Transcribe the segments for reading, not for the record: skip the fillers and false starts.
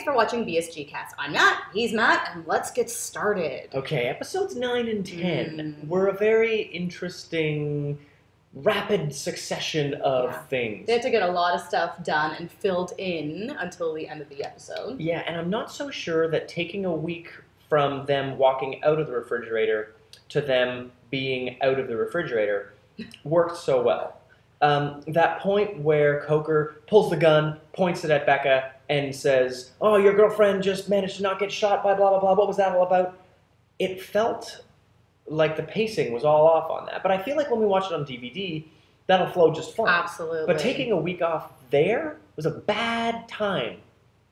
thanks for watching BSGcast. I'm Matt, he's Matt, and let's get started. Okay, episodes 9 and 10 were a very interesting, rapid succession of things. They had to get a lot of stuff done and filled in until the end of the episode. Yeah, and I'm not so sure that taking a week from them walking out of the refrigerator to them being out of the refrigerator worked so well. That point where Coker pulls the gun, points it at Becca, and says, "Oh, your girlfriend just managed to not get shot by blah, blah, blah. What was that all about?" It felt like the pacing was all off on that. But I feel like when we watch it on DVD, that'll flow just fine. Absolutely. But taking a week off there was a bad time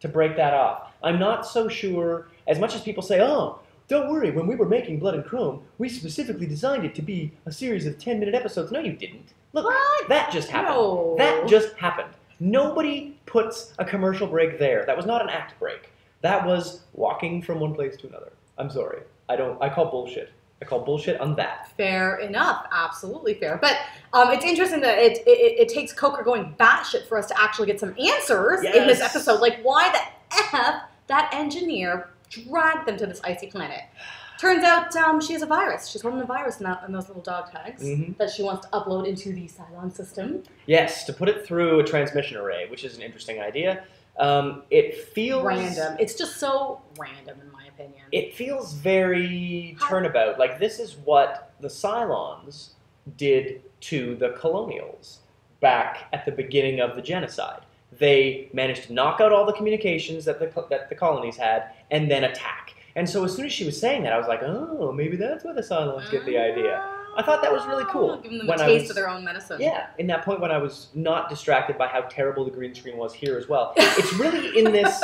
to break that off. I'm not so sure, as much as people say, "Oh, don't worry, when we were making Blood and Chrome, we specifically designed it to be a series of 10-minute episodes." No, you didn't. Look, what? That just happened. No. That just happened. Nobody puts a commercial break there. That was not an act break. That was walking from one place to another. I'm sorry. I call bullshit. I call bullshit on that. Fair enough. Absolutely fair. But it's interesting that it takes Coker going batshit for us to actually get some answers in this episode. Like, why the F that engineer dragged them to this icy planet. Turns out she has a virus. She's holding a virus in those little dog tags that she wants to upload into the Cylon system. Yes, to put it through a transmission array, which is an interesting idea. It feels... random. It's just so random, in my opinion. It feels very turnabout. Like, this is what the Cylons did to the Colonials back at the beginning of the genocide. They managed to knock out all the communications that the colonies had, and then attack. And so as soon as she was saying that, I was like, oh, maybe that's where the Cylons get the idea. I thought that was really cool. Giving them a taste of their own medicine. Yeah, in that point when I was not distracted by how terrible the green screen was here as well. It's really in this...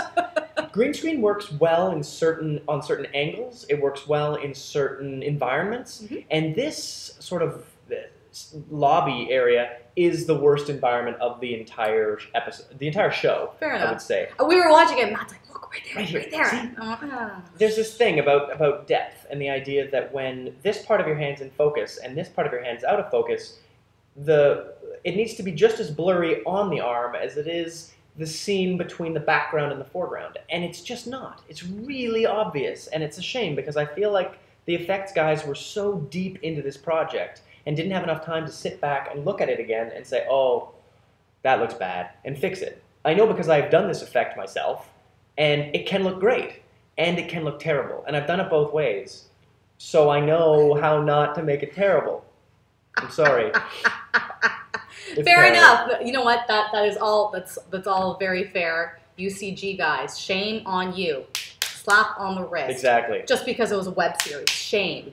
Green screen works well on certain angles. It works well in certain environments. And this sort of lobby area is the worst environment of the entire episode, the entire show. Fair enough. I would say. We were watching it, and Matt's like, "Look right there, right here. there." There's this thing about depth and the idea that when this part of your hand's in focus and this part of your hand's out of focus, it needs to be just as blurry on the arm as it is the scene between the background and the foreground, and it's just not. It's really obvious, and it's a shame because I feel like the effects guys were so deep into this project and didn't have enough time to sit back and look at it again and say, "Oh, that looks bad," and fix it. I know because I've done this effect myself, and it can look great, and it can look terrible, and I've done it both ways, so I know how not to make it terrible. I'm sorry. Fair enough. You know what? That is all. That's all very fair. UCG guys, shame on you. Slap on the wrist. Exactly. Just because it was a web series. Shame.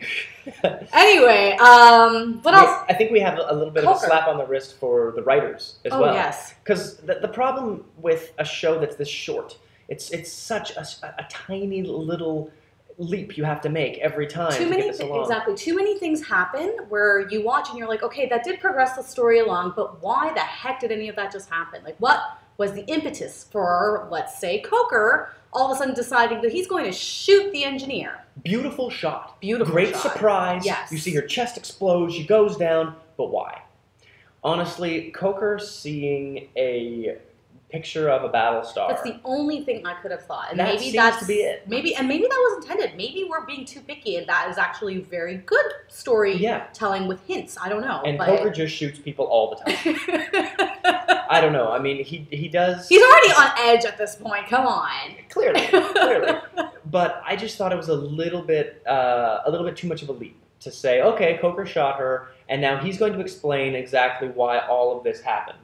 Anyway, what else? I think we have a little bit of a slap on the wrist for the writers as well. Oh, yes. Because the problem with a show that's this short, it's such a tiny little leap you have to make every time to get this along. Exactly. Too many things happen where you watch and you're like, okay, that did progress the story along, but why the heck did any of that just happen? Like, what was the impetus for, let's say, Coker all of a sudden deciding that he's going to shoot the engineer? Beautiful shot. Beautiful Great shot. surprise. Yes. You see her chest explode. She goes down. But why? Honestly, Coker seeing a picture of a battle star. That's the only thing I could have thought. And that seems to be it. Maybe that was intended. Maybe we're being too picky, and that is actually very good storytelling with hints. I don't know. And Coker just shoots people all the time. I don't know. I mean, he does. He's already on edge at this point. Come on. Clearly. But I just thought it was a little bit too much of a leap to say, okay, Coker shot her, and now he's going to explain exactly why all of this happened,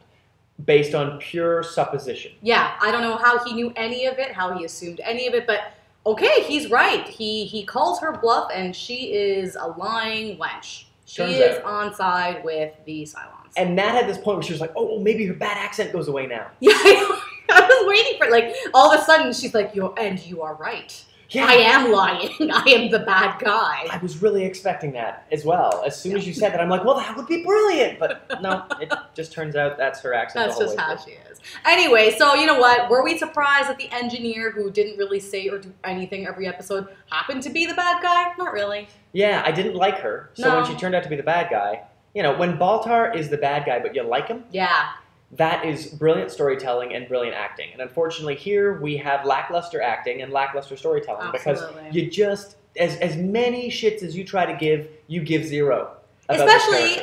based on pure supposition. Yeah, I don't know how he knew any of it, how he assumed any of it, but okay, he's right. He calls her bluff, and she is a lying wench. She is on side with the Cylons. And Nat had this point where she was like, oh, maybe her bad accent goes away now. Yeah, I was waiting for it. Like, all of a sudden, she's like, you are right. Yeah. I am lying. I am the bad guy. I was really expecting that as well. As soon as you said that, I'm like, well, that would be brilliant. But no, it just turns out that's her accent. That's just how she is. Anyway, so you know what? Were we surprised that the engineer, who didn't really say or do anything every episode, happened to be the bad guy? Not really. Yeah, I didn't like her. So when she turned out to be the bad guy, you know, when Baltar is the bad guy but you like him, yeah, that is brilliant storytelling and brilliant acting. And unfortunately, here we have lackluster acting and lackluster storytelling Absolutely. because you just, as many shits as you try to give, you give zero. Especially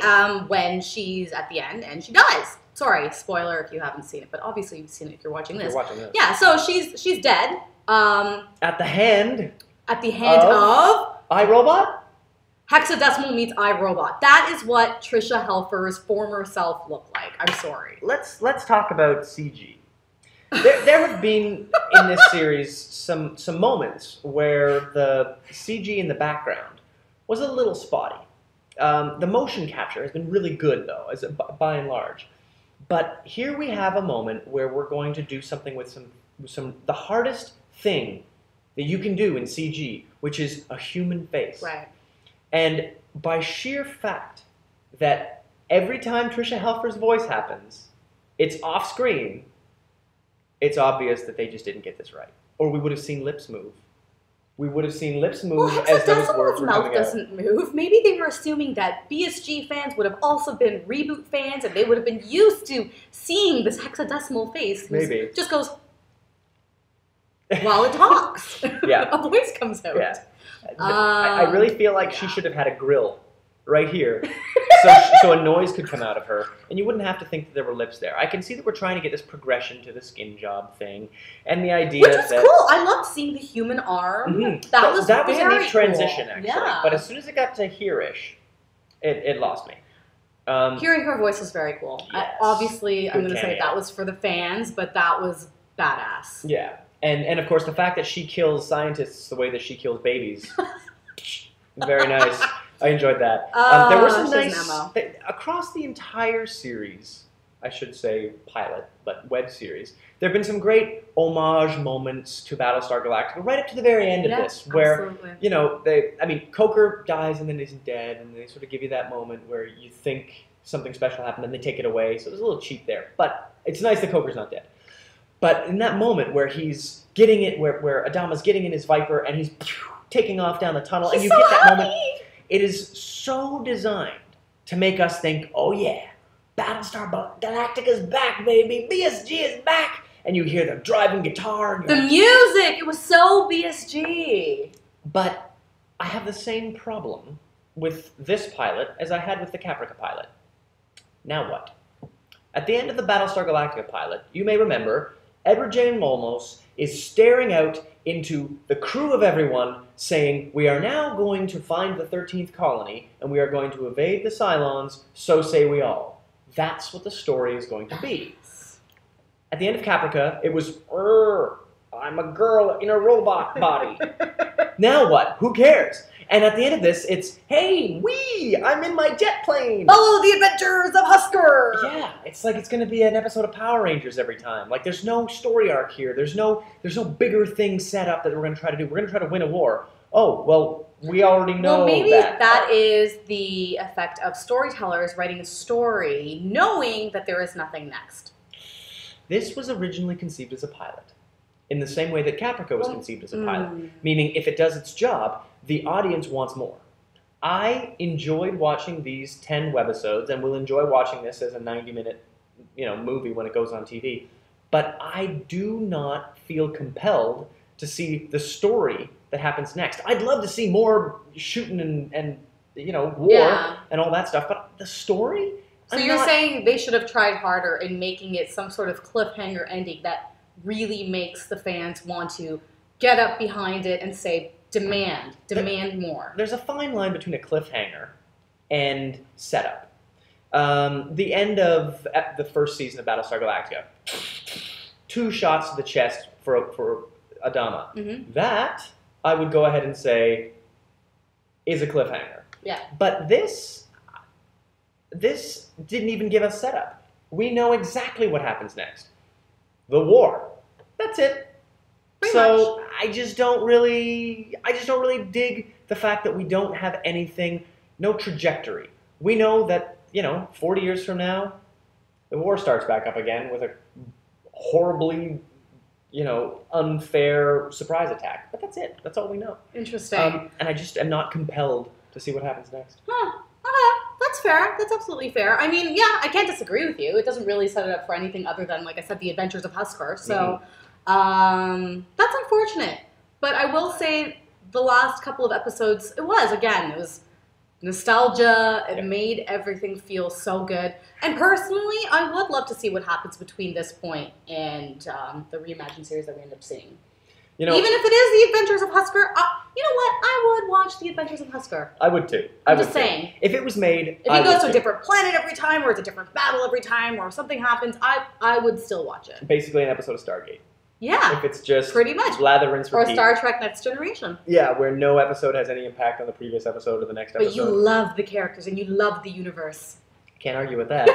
when she's at the end and she dies. Sorry, spoiler if you haven't seen it, but obviously you've seen it if you're watching this. Yeah, so she's dead. At the hand. At the hand of iRobot? Hexadecimal meets iRobot. That is what Tricia Helfer's former self looked like. I'm sorry. Let's talk about CG. There have been in this series some moments where the CG in the background was a little spotty. The motion capture has been really good though, by and large. But here we have a moment where we're going to do something with the hardest thing that you can do in CG, which is a human face. Right. And by sheer fact that every time Tricia Helfer's voice happens, it's off screen, it's obvious that they just didn't get this right. Or we would have seen lips move. We would have seen lips move as those words were coming out. Mouth doesn't move. Maybe they were assuming that BSG fans would have also been Reboot fans and they would have been used to seeing this hexadecimal face. Maybe. Just goes while it talks. Yeah. A voice comes out. Yeah. I really feel like she should have had a grill right here so a noise could come out of her and you wouldn't have to think that there were lips there. I can see that we're trying to get this progression to the skin job thing and the idea Which was cool. I loved seeing the human arm. Mm-hmm. That was a neat transition, cool. actually. Yeah. But as soon as it got to here-ish, it lost me. Hearing her voice was very cool. Yes. Obviously, I'm Good going to say cameo. that was for the fans, but that was badass. Yeah. And of course, the fact that she kills scientists the way that she kills babies, very nice. I enjoyed that. There were some nice across the entire series. I should say pilot, but web series. There have been some great homage moments to Battlestar Galactica, right up to the very end of this, where Coker dies and then isn't dead, and they sort of give you that moment where you think something special happened, and they take it away. So it was a little cheap there, but it's nice that Coker's not dead. But in that moment where he's getting it, where Adama's getting in his Viper and he's taking off down the tunnel, and you get that moment, it is so designed to make us think, oh yeah, Battlestar Galactica's back, baby, BSG is back, and you hear the driving guitar. And the music, it was so BSG. But I have the same problem with this pilot as I had with the Caprica pilot. Now what? At the end of the Battlestar Galactica pilot, you may remember, Edward J. Olmos is staring out into the crew of everyone saying, we are now going to find the 13th colony and we are going to evade the Cylons, so say we all. That's what the story is going to be. At the end of Caprica, it was, I'm a girl in a robot body. Now what? Who cares? And at the end of this, it's, hey, I'm in my jet plane. Follow the adventures of Husker. Yeah, it's like it's going to be an episode of Power Rangers every time. Like, there's no story arc here. There's no bigger thing set up that we're going to try to do. We're going to try to win a war. Oh, well, we already know that. Well, maybe that is the effect of storytellers writing a story knowing that there is nothing next. This was originally conceived as a pilot, in the same way that Caprica was conceived as a pilot. Meaning, if it does its job, the audience wants more. I enjoyed watching these 10 webisodes, and will enjoy watching this as a 90-minute, movie when it goes on TV. But I do not feel compelled to see the story that happens next. I'd love to see more shooting and war and all that stuff, but the story. So you're saying they should have tried harder in making it some sort of cliffhanger ending that really makes the fans want to get up behind it and say, demand more. There's a fine line between a cliffhanger and setup. The end of the first season of Battlestar Galactica, 2 shots to the chest for Adama. Mm-hmm. That, I would go ahead and say, is a cliffhanger. Yeah. But this didn't even give us setup. We know exactly what happens next. The war. That's it. Pretty much. I just don't really dig the fact that we don't have anything, no trajectory. We know that, 40 years from now, the war starts back up again with a horribly, unfair surprise attack. But that's it. That's all we know. Interesting. And I just am not compelled to see what happens next. Huh. Okay. That's That's fair. That's absolutely fair. I mean, yeah, I can't disagree with you. It doesn't really set it up for anything other than, like I said, the adventures of Husker. So that's unfortunate. But I will say the last couple of episodes, it was nostalgia. It made everything feel so good. And personally, I would love to see what happens between this point and the reimagined series that we end up seeing. You know, even if it is the Adventures of Husker, you know what? I would watch the Adventures of Husker. I would too. I'm just saying. If it was made, if he goes to a different planet every time, or it's a different battle every time, or something happens, I would still watch it. Basically, an episode of Stargate. Yeah. If it's just pretty much lather, rinse, repeat. Or Star Trek Next Generation. Yeah, where no episode has any impact on the previous episode or the next episode. But you love the characters and you love the universe. Can't argue with that.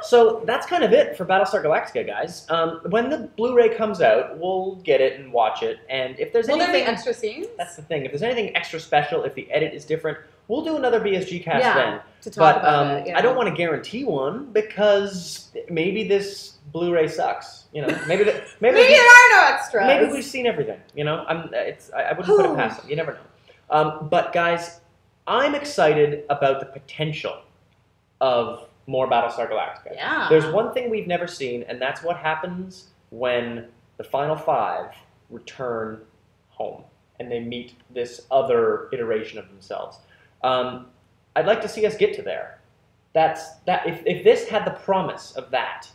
So that's kind of it for Battlestar Galactica, guys. When the Blu-ray comes out, we'll get it and watch it. And if there's anything... Will there be extra scenes? That's the thing. If there's anything extra special, if the edit is different, we'll do another BSGcast then. To talk about it, I don't want to guarantee one because maybe this Blu-ray sucks. You know, maybe there are no extras. Maybe we've seen everything. You know, I wouldn't put it past them. You never know. But guys, I'm excited about the potential of more Battlestar Galactica. Yeah. There's one thing we've never seen, and that's what happens when the final five return home and they meet this other iteration of themselves. I'd like to see us get to there. If this had the promise of that,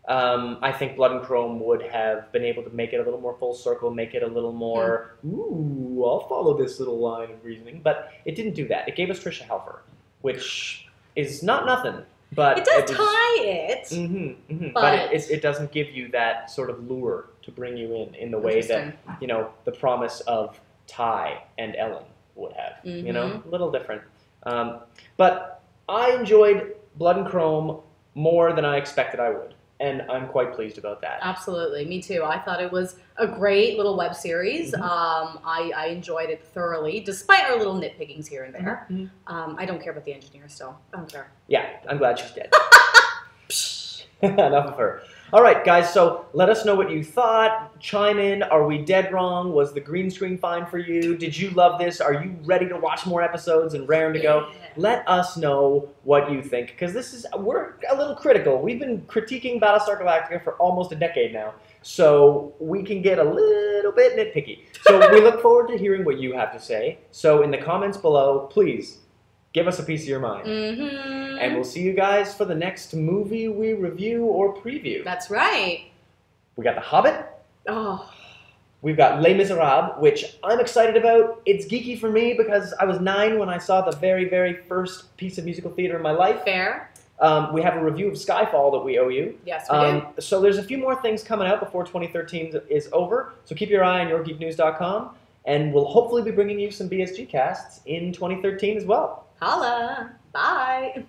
I think Blood and Chrome would have been able to make it a little more full circle, make it a little more, ooh, I'll follow this little line of reasoning. But it didn't do that. It gave us Trisha Helfer, which is not nothing. But it does tie it. But it doesn't give you that sort of lure to bring you in the way that, you know, the promise of Ty and Ellen would have. You know, a little different. But I enjoyed Blood and Chrome more than I expected I would. And I'm quite pleased about that. Absolutely. Me too. I thought it was a great little web series. I enjoyed it thoroughly, despite our little nitpickings here and there. I don't care about the engineer still. I don't care. Yeah, I'm glad she's dead. Enough of her. All right, guys, so let us know what you thought. Chime in. Are we dead wrong? Was the green screen fine for you? Did you love this? Are you ready to watch more episodes and raring to go? Let us know what you think, because we're a little critical. We've been critiquing Battlestar Galactica for almost a decade now, so we can get a little bit nitpicky. So we look forward to hearing what you have to say. So in the comments below, please give us a piece of your mind. And we'll see you guys for the next movie we review or preview. That's right. We got The Hobbit. Oh. We've got Les Miserables, which I'm excited about. It's geeky for me because I was 9 when I saw the very, very first piece of musical theater in my life. Fair. We have a review of Skyfall that we owe you. Yes, we do. So there's a few more things coming out before 2013 is over. So keep your eye on yourgeeknews.com, and we'll hopefully be bringing you some BSG casts in 2013 as well. Holla. Bye.